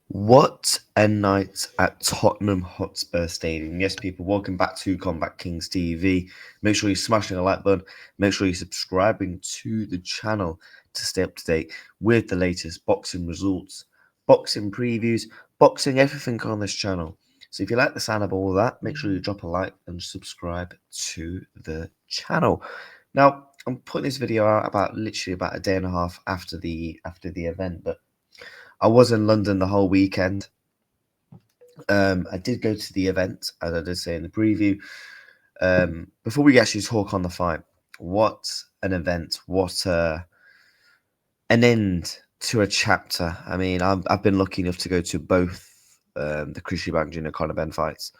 What a night at Tottenham Hotspur Stadium. Yes, people, welcome back to Combat Kings TV. Make sure you're smashing the like button. Make sure you're subscribing to the channel to stay up to date with the latest boxing results, boxing previews, boxing, everything on this channel. So if you like the sound of all that, make sure you drop a like and subscribe to the channel. Now, I'm putting this video out literally about a day and a half after the event, but I was in London the whole weekend. I did go to the event, as I did say in the preview. Before we actually talk on the fight, what an event! What an end to a chapter. I mean, I've been lucky enough to go to both the Chris Eubank Jr. Conor Benn fights,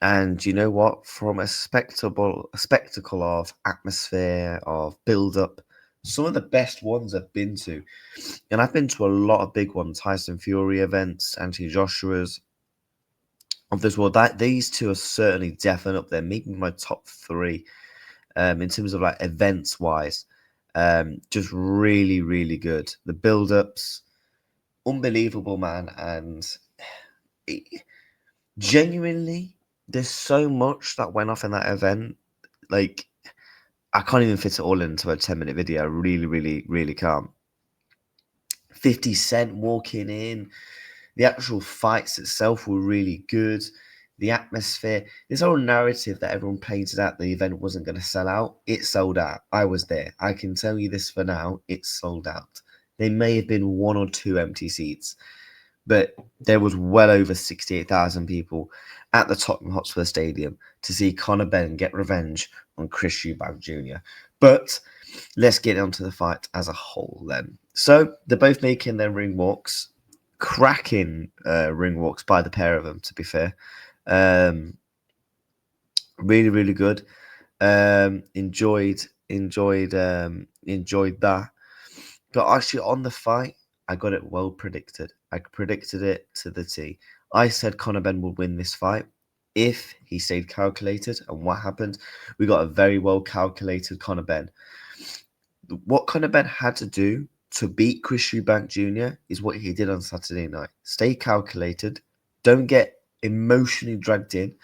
and you know what? From a spectacle of atmosphere, of build up, some of the best ones I've been to. And I've been to a lot of big ones, Tyson Fury events, Anthony Joshua's of this world. That these two are certainly definitely up there, maybe my top three in terms of like events wise. Just really, really good. The build-ups, unbelievable, man, and it, genuinely, there's so much that went off in that event. Like I can't even fit it all into a 10-minute video. I really, really, really can't. 50 Cent walking in. The actual fights itself were really good. The atmosphere, this whole narrative that everyone painted out the event wasn't going to sell out, it sold out. I was there. I can tell you this for now, it sold out. There may have been one or two empty seats, but there was well over 68,000 people at the Tottenham Hotspur Stadium to see Conor Benn get revenge on Chris Eubank Jr. But let's get on to the fight as a whole then. So they're both making their ring walks. Cracking ring walks by the pair of them, to be fair. Really, really good. Enjoyed that. But actually, on the fight, I got it well predicted. I predicted it to the T. I said Conor Benn would win this fight if he stayed calculated. And what happened? We got a very well calculated Conor Benn. What Conor Benn had to do to beat Chris Eubank Jr. is what he did on Saturday night. Stay calculated. Don't get emotionally dragged in,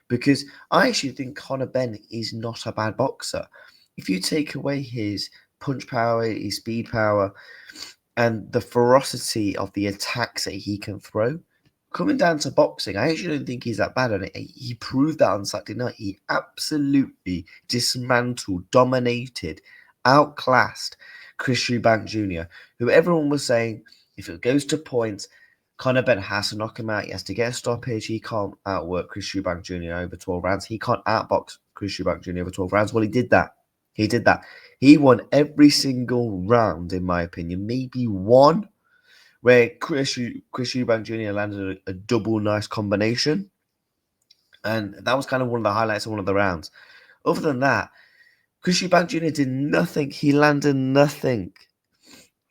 because I actually think Conor Benn is not a bad boxer. If you take away his punch power, his speed power, and the ferocity of the attacks that he can throw, coming down to boxing, I actually don't think he's that bad on it. He proved that on Saturday night. He absolutely dismantled, dominated, outclassed Chris Eubank Jr., who everyone was saying, if it goes to points, Conor Benn has to knock him out. He has to get a stoppage. He can't outwork Chris Eubank Jr. over 12 rounds. He can't outbox Chris Eubank Jr. over 12 rounds. Well, he did that. He did that. He won every single round, in my opinion. Maybe one where Chris Eubank Jr. landed a double nice combination. And that was kind of one of the highlights of one of the rounds. Other than that, Chris Eubank Jr. did nothing. He landed nothing.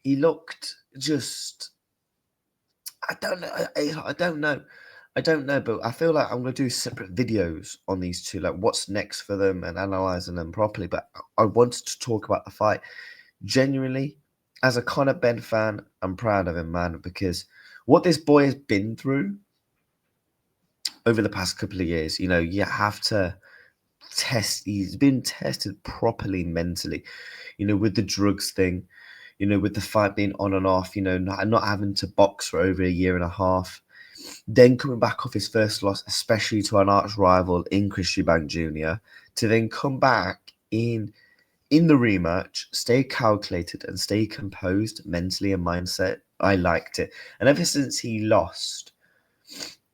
He looked just... I don't know. I don't know, but I feel like I'm going to do separate videos on these two, like what's next for them and analysing them properly. But I wanted to talk about the fight. Genuinely, as a Conor Benn fan, I'm proud of him, man, because what this boy has been through over the past couple of years, you have to test. He's been tested properly mentally, with the drugs thing, with the fight being on and off, not having to box for over a year and a half. Then coming back off his first loss, especially to an arch rival in Chris Eubank Jr., to then come back in the rematch, stay calculated and stay composed mentally and mindset. I liked it. And ever since he lost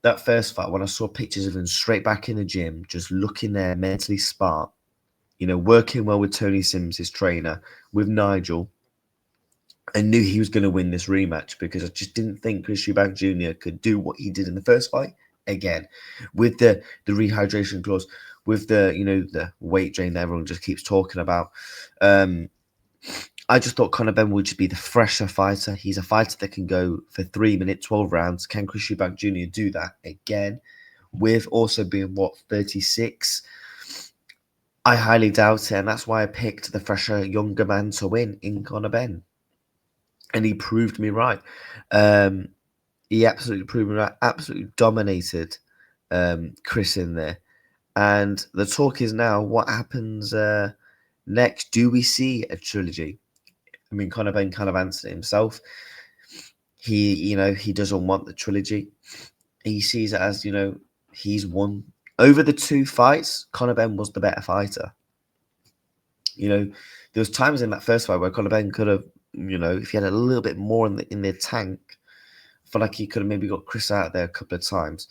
that first fight, when I saw pictures of him straight back in the gym, just looking there mentally smart, working well with Tony Sims, his trainer, with Nigel, I knew he was going to win this rematch, because I just didn't think Chris Eubank Jr. could do what he did in the first fight again, with the rehydration clause, with the the weight drain that everyone just keeps talking about. I just thought Conor Benn would just be the fresher fighter. He's a fighter that can go for 3 minutes, 12 rounds. Can Chris Eubank Jr. do that again, with also being 36? I highly doubt it, and that's why I picked the fresher, younger man to win in Conor Benn. And he proved me right. He absolutely proved me right. Absolutely dominated Chris in there. And the talk is now, what happens next? Do we see a trilogy? I mean, Conor Benn kind of answered it himself. He doesn't want the trilogy. He sees it as, he's won. Over the two fights, Conor Benn was the better fighter. There was times in that first fight where Conor Benn could have, if he had a little bit more in the tank, I feel like he could have maybe got Chris out there a couple of times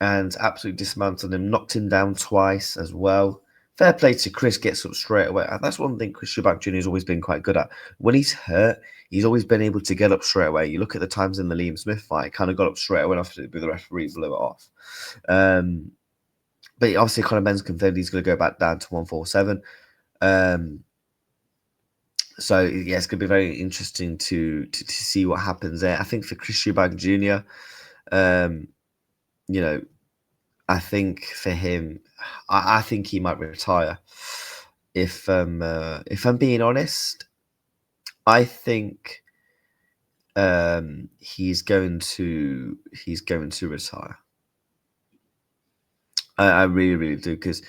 and absolutely dismantled him, knocked him down twice as well. Fair play to Chris, gets up straight away. And that's one thing Chris Eubank Jr. has always been quite good at. When he's hurt, he's always been able to get up straight away. You look at the times in the Liam Smith fight, kind of got up straight away after the referee blew it off. But obviously, Conor Benn's confirmed he's going to go back down to 147. So yeah, it's going to be very interesting to see what happens there. I think for Chris Eubank Jr., I think for him, I think he might retire. If I'm being honest, I think he's going to retire. I really, really do, because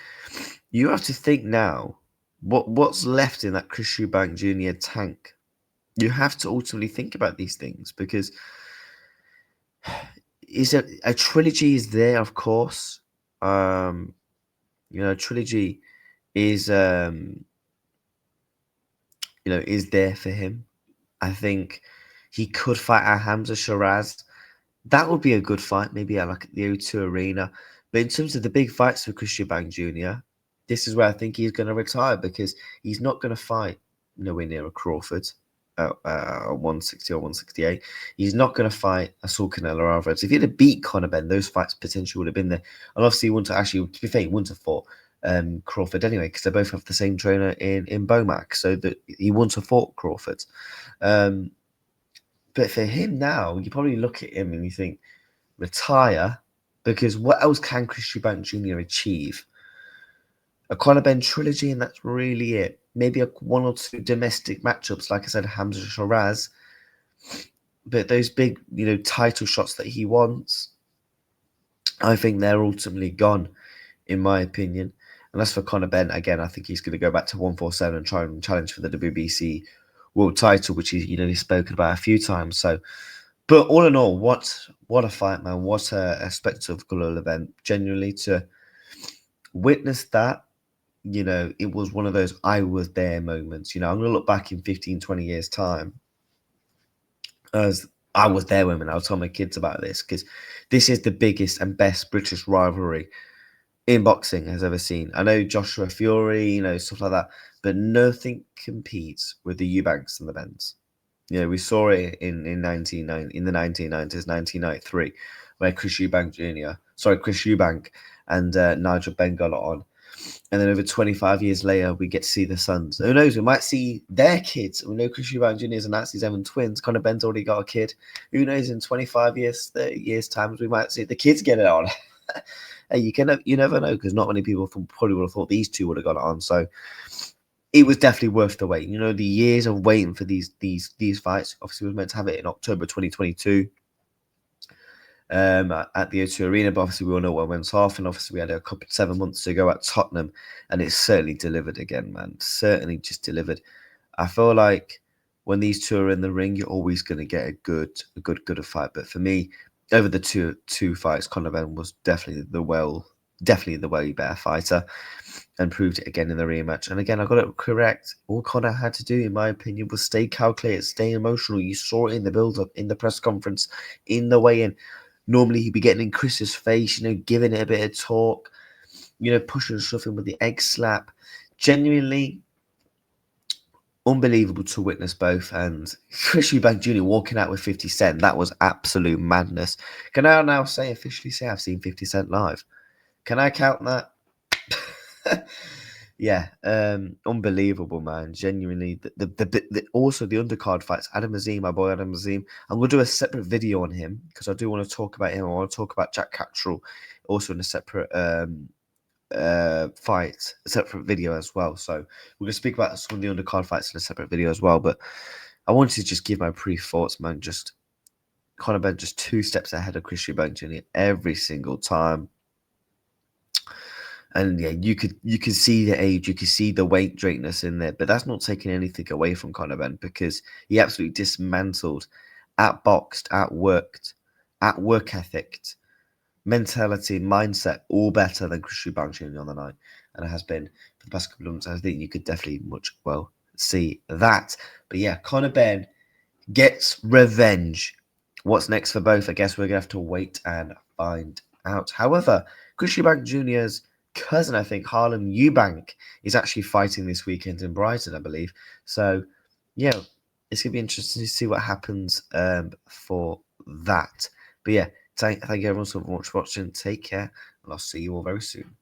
you have to think now what's left in that Chris Eubank Jr. tank. You have to ultimately think about these things, because is a trilogy is there, of course. Trilogy is is there for him. I think he could fight a Hamza Shiraz. That would be a good fight, maybe at like the O2 Arena. But in terms of the big fights for Chris Eubank Jr., this is where I think he's going to retire, because he's not going to fight nowhere near a Crawford at 160 or 168. He's not going to fight a Saul Canelo Alvarez. If he'd have beat Conor Benn, those fights potentially would have been there. And obviously, he wouldn't have, actually, to be fair, he wouldn't have fought Crawford anyway, because they both have the same trainer in Bomac, so that he wouldn't have fought Crawford. But for him now, you probably look at him and you think, retire, because what else can Chris Eubank Jr. achieve? A Conor Benn trilogy, and that's really it. Maybe one or two domestic matchups, like I said, Hamza Shiraz. But those big, title shots that he wants, I think they're ultimately gone, in my opinion. And as for Conor Benn, again, I think he's going to go back to 147 and try and challenge for the WBC world title, which he's spoken about a few times. So, but all in all, what a fight, man! What a spectacular event. Genuinely, to witness that, it was one of those I was there moments. I'm going to look back in 15, 20 years' time as I was there when I'll tell my kids about this, because this is the biggest and best British rivalry in boxing has ever seen. I know Joshua Fury, stuff like that, but nothing competes with the Eubanks and the Benns. We saw it in the 1990s, 1993, where Chris Eubank and Nigel Benn got it on. And then over 25 years later, we get to see the sons. Who knows? We might see their kids. We know Chris Eubank Jr. is announced his own twins. Conor Benn's already got a kid. Who knows? In 25 years, 30 years' time, we might see the kids get it on. Hey, you never know, because not many people probably would have thought these two would have got it on. So it was definitely worth the wait. The years of waiting for these fights. Obviously, we was meant to have it in October 2022 at the O2 Arena, but obviously we all know what went off, and obviously we had 7 months to go at Tottenham, and it certainly delivered again, man. Certainly just delivered. I feel like when these two are in the ring, you're always going to get a good fight. But for me, over the two fights, Conor Benn was definitely the way better fighter, and proved it again in the rematch. And again, I got it correct. All Conor had to do, in my opinion, was stay calculated, stay emotional. You saw it in the build-up, in the press conference, in the weigh-in. Normally, he'd be getting in Chris's face, giving it a bit of talk, pushing and shoving with the egg slap. Genuinely unbelievable to witness both. And Chris Eubank Jr. walking out with 50 Cent, that was absolute madness. Can I now officially say I've seen 50 Cent live? Can I count that? Yeah, unbelievable, man. Genuinely, also the undercard fights. Adam Azim, my boy Adam Azim. I'm gonna do a separate video on him, because I do want to talk about him. I want to talk about Jack Cattrall, also in a separate fight, a separate video as well. So we're gonna speak about some of the undercard fights in a separate video as well. But I wanted to just give my brief thoughts, man. Just Conor Benn just 2 steps ahead of Chris Eubank Jr. every single time. And yeah, you could see the age, you could see the weight drainess in there, but that's not taking anything away from Conor Benn because he absolutely dismantled, outboxed, outworked, at work ethic, mentality, mindset, all better than Chris Eubank Jr. on the night, and it has been for the past couple of months. I think you could definitely see that. But yeah, Conor Benn gets revenge. What's next for both? I guess we're gonna have to wait and find out. However, Chris Eubank Jr.'s cousin, I think, Harlem Eubank, is actually fighting this weekend in Brighton, I believe. So, yeah, it's gonna be interesting to see what happens for that. But yeah, thank you everyone so much for watching. Take care, and I'll see you all very soon.